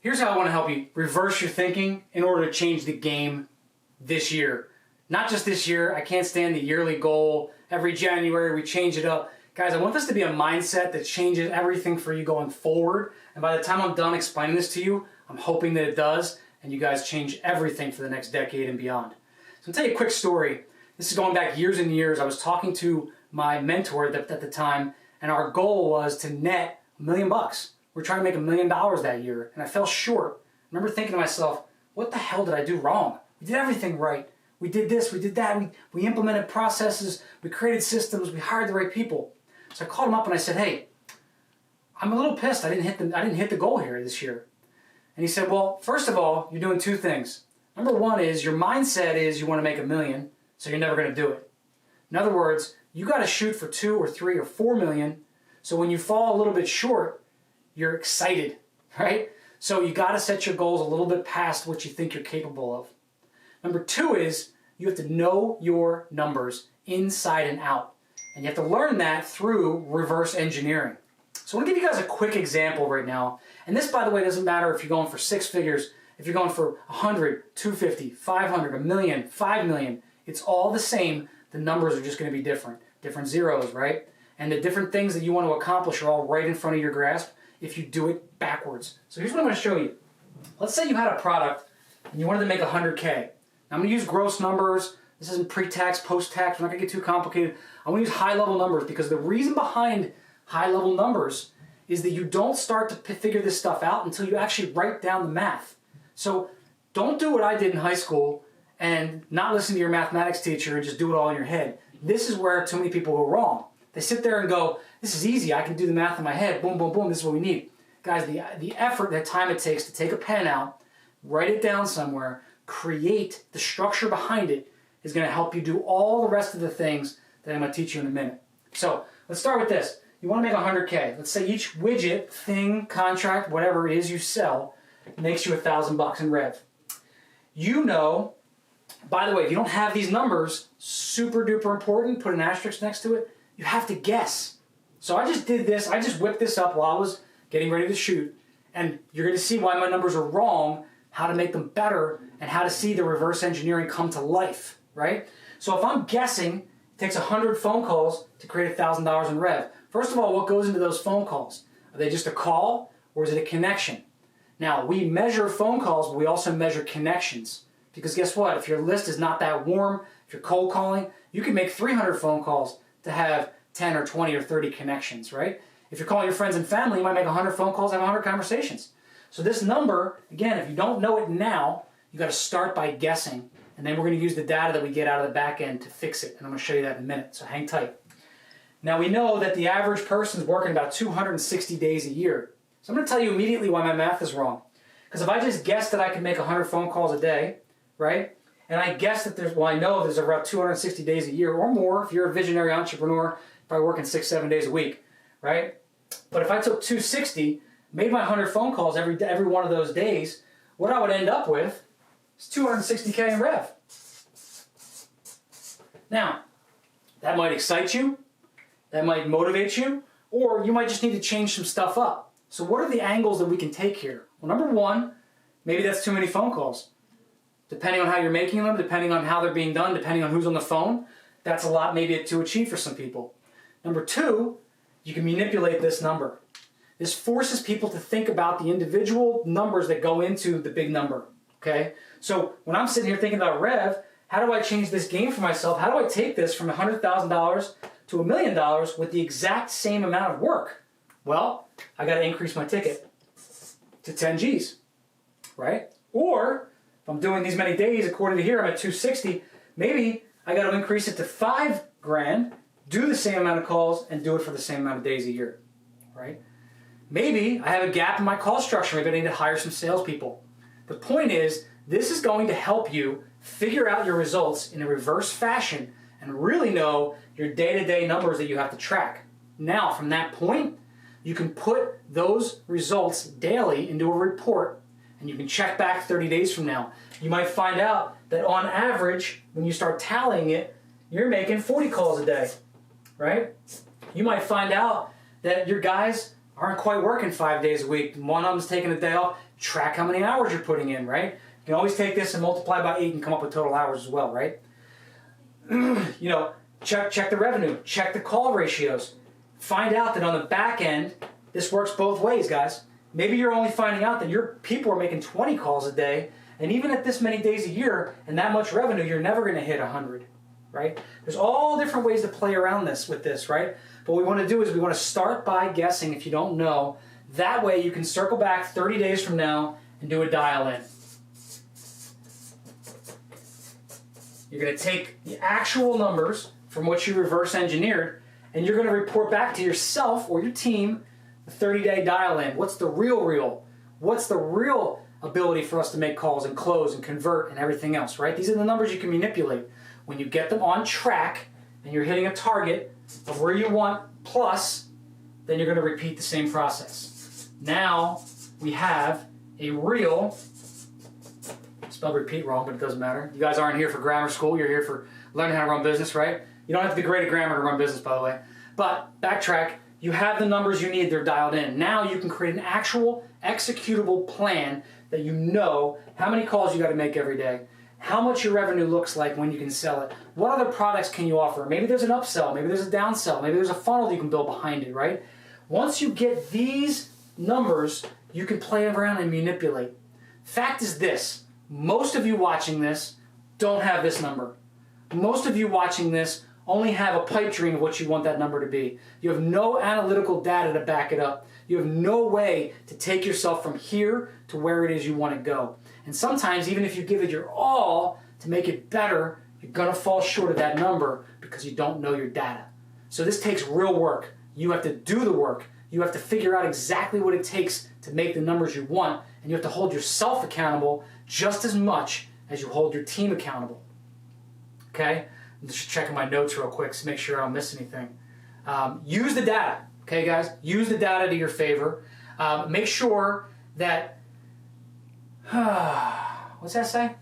Here's how I want to help you reverse your thinking in order to change the game this year. Not just this year. I can't stand the yearly goal. Every January we change it up. Guys, I want this to be a mindset that changes everything for you going forward. And by the time I'm done explaining this to you, I'm hoping that it does, and you guys change everything for the next decade and beyond. So I'll tell you a quick story. This is going back years and years. I was talking to my mentor at the time, and our goal was to net $1 million. We're trying to make $1 million that year, and I fell short. I remember thinking to myself, what the hell did I do wrong? We did everything right. We did this, we did that, we implemented processes, we created systems, we hired the right people. So I called him up and I said, hey, I'm a little pissed I didn't hit the goal here this year. And he said, well, first of all, you're doing two things. Number one is your mindset is you want to make $1 million, so you're never going to do it. In other words, you got to shoot for 2 or 3 or 4 million, so when you fall a little bit short, you're excited, right? So you got to set your goals a little bit past what you think you're capable of. Number two is you have to know your numbers inside and out. And you have to learn that through reverse engineering. So I want to give you guys a quick example right now. And this, by the way, doesn't matter if you're going for 6 figures, if you're going for 100, 250, 500, $1 million, 5 million. It's all the same. The numbers are just going to be different. Different zeros, right? And the different things that you want to accomplish are all right in front of your grasp if you do it backwards. So here's what I'm going to show you. Let's say you had a product and you wanted to make 100K. I'm going to use gross numbers. This isn't pre-tax, post-tax. We're not going to get too complicated. I want to use high-level numbers because the reason behind high-level numbers is that you don't start to figure this stuff out until you actually write down the math. So don't do what I did in high school and not listen to your mathematics teacher and just do it all in your head. This is where too many people go wrong. They sit there and go, this is easy. I can do the math in my head. Boom, boom, boom. This is what we need. Guys, the effort, the time it takes to take a pen out, write it down somewhere, create the structure behind it is going to help you do all the rest of the things that I'm going to teach you in a minute. So let's start with this. You want to make 100K. Let's say each widget, thing, contract, whatever it is you sell, makes you $1,000 in rev. You know, by the way, if you don't have these numbers, super duper important, put an asterisk next to it, you have to guess. So I just did this, I just whipped this up while I was getting ready to shoot, and you're going to see why my numbers are wrong, how to make them better, and how to see the reverse engineering come to life, right? So if I'm guessing, it takes 100 phone calls to create $1,000 in rev. First of all, what goes into those phone calls? Are they just a call, or is it a connection? Now, we measure phone calls, but we also measure connections. Because guess what? If your list is not that warm, if you're cold calling, you can make 300 phone calls to have 10 or 20 or 30 connections, right? If you're calling your friends and family, you might make 100 phone calls, have 100 conversations. So this number, again, if you don't know it now, you got to start by guessing. And then we're going to use the data that we get out of the back end to fix it. And I'm going to show you that in a minute, so hang tight. Now we know that the average person is working about 260 days a year. So I'm going to tell you immediately why my math is wrong. Because if I just guessed that I can make 100 phone calls a day, right? And I guess that I know there's about 260 days a year or more if you're a visionary entrepreneur, probably working 6-7 days a week, right? But if I took 260, made my 100 phone calls every one of those days, what I would end up with is 260K in rev. Now, that might excite you, that might motivate you, or you might just need to change some stuff up. So what are the angles that we can take here? Well, number one, maybe that's too many phone calls. Depending on how you're making them, depending on how they're being done, depending on who's on the phone, that's a lot maybe to achieve for some people. Number two, you can manipulate this number. This forces people to think about the individual numbers that go into the big number, okay? So when I'm sitting here thinking about rev, how do I change this game for myself? How do I take this from $100,000 to $1 million with the exact same amount of work? Well, I got to increase my ticket to 10 G's, right? Or if I'm doing these many days, according to here, I'm at 260, maybe I got to increase it to $5,000, do the same amount of calls, and do it for the same amount of days a year, right? Maybe I have a gap in my call structure. Maybe I need to hire some salespeople. The point is, this is going to help you figure out your results in a reverse fashion and really know your day-to-day numbers that you have to track. Now, from that point, you can put those results daily into a report, and you can check back 30 days from now. You might find out that on average, when you start tallying it, you're making 40 calls a day, right? You might find out that your guys aren't quite working 5 days a week. One of them's taking a day off. track how many hours you're putting in, right? You can always take this and multiply by 8 and come up with total hours as well, right? Check the revenue, check the call ratios. Find out that on the back end, this works both ways, guys. Maybe you're only finding out that your people are making 20 calls a day, and even at this many days a year and that much revenue, you're never going to hit 100, right? There's all different ways to play around this with this, right? But what we want to do is we want to start by guessing if you don't know. That way you can circle back 30 days from now and do a dial-in. You're going to take the actual numbers from what you reverse engineered, and you're going to report back to yourself or your team the 30-day dial-in. What's the real? What's the real ability for us to make calls and close and convert and everything else, right? These are the numbers you can manipulate. When you get them on track and you're hitting a target of where you want plus, then you're going to repeat the same process. Now we have a real, spelled repeat wrong, but it doesn't matter. You guys aren't here for grammar school. You're here for learning how to run business, right? You don't have to be great at grammar to run business, by the way. But backtrack. You have the numbers you need. They're dialed in. Now you can create an actual executable plan that you know how many calls you got to make every day, how much your revenue looks like when you can sell it, what other products can you offer. Maybe there's an upsell, maybe there's a downsell, maybe there's a funnel that you can build behind it, right? Once you get these numbers, you can play around and manipulate. Fact is this, most of you watching this don't have this number. Most of you watching this only have a pipe dream of what you want that number to be. You have no analytical data to back it up. You have no way to take yourself from here to where it is you want to go. And sometimes, even if you give it your all to make it better, you're going to fall short of that number because you don't know your data. So this takes real work. You have to do the work. You have to figure out exactly what it takes to make the numbers you want, and you have to hold yourself accountable just as much as you hold your team accountable. Okay? I'm just checking my notes real quick to make sure I don't miss anything. Use the data, okay, guys? Use the data to your favor. Make sure that, what's that say?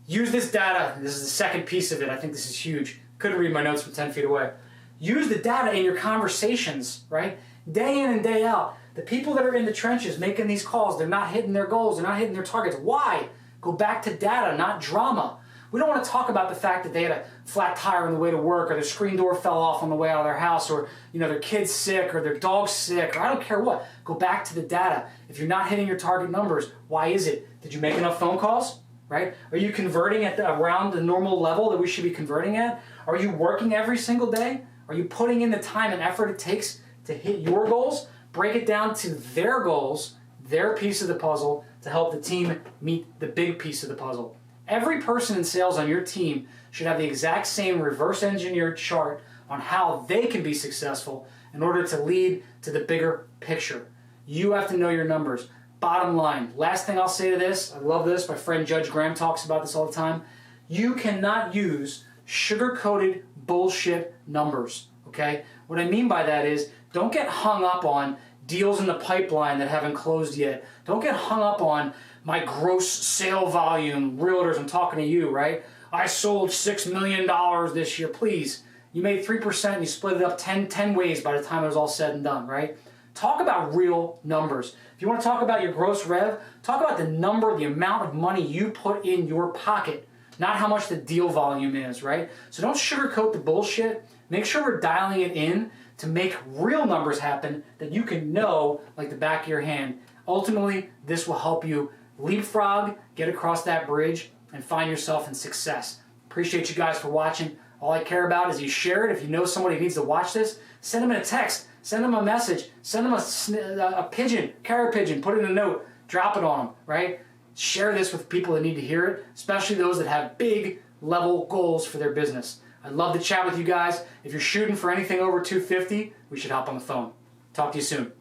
Use this data. This is the second piece of it. I think this is huge. Couldn't read my notes from 10 feet away. Use the data in your conversations, right? Day in and day out. The people that are in the trenches making these calls, they're not hitting their goals, they're not hitting their targets. Why? Go back to data, not drama. We don't want to talk about the fact that they had a flat tire on the way to work, or their screen door fell off on the way out of their house, or their kid's sick, or their dog's sick, or I don't care what. Go back to the data. If you're not hitting your target numbers, why is it? Did you make enough phone calls? Right? Are you converting at around the normal level that we should be converting at? Are you working every single day? Are you putting in the time and effort it takes to hit your goals? Break it down to their goals, their piece of the puzzle, to help the team meet the big piece of the puzzle. Every person in sales on your team should have the exact same reverse engineered chart on how they can be successful in order to lead to the bigger picture. You have to know your numbers. Bottom line, last thing I'll say to this, I love this, my friend Judge Graham talks about this all the time. You cannot use sugar-coated bullshit numbers, okay? What I mean by that is, don't get hung up on deals in the pipeline that haven't closed yet. Don't get hung up on my gross sale volume. Realtors, I'm talking to you, right? I sold $6 million this year. Please, you made 3% and you split it up 10 ways by the time it was all said and done, right? Talk about real numbers. If you want to talk about your gross rev, talk about the number, the amount of money you put in your pocket, not how much the deal volume is, right? So don't sugarcoat the bullshit. Make sure we're dialing it in to make real numbers happen that you can know like the back of your hand. Ultimately, this will help you leapfrog, get across that bridge, and find yourself in success. Appreciate you guys for watching. All I care about is you share it. If you know somebody who needs to watch this, send them a text, send them a message, send them a pigeon, carrier pigeon, put it in a note, drop it on them, right? Share this with people that need to hear it, especially those that have big level goals for their business. I'd love to chat with you guys. If you're shooting for anything over 250, we should hop on the phone. Talk to you soon.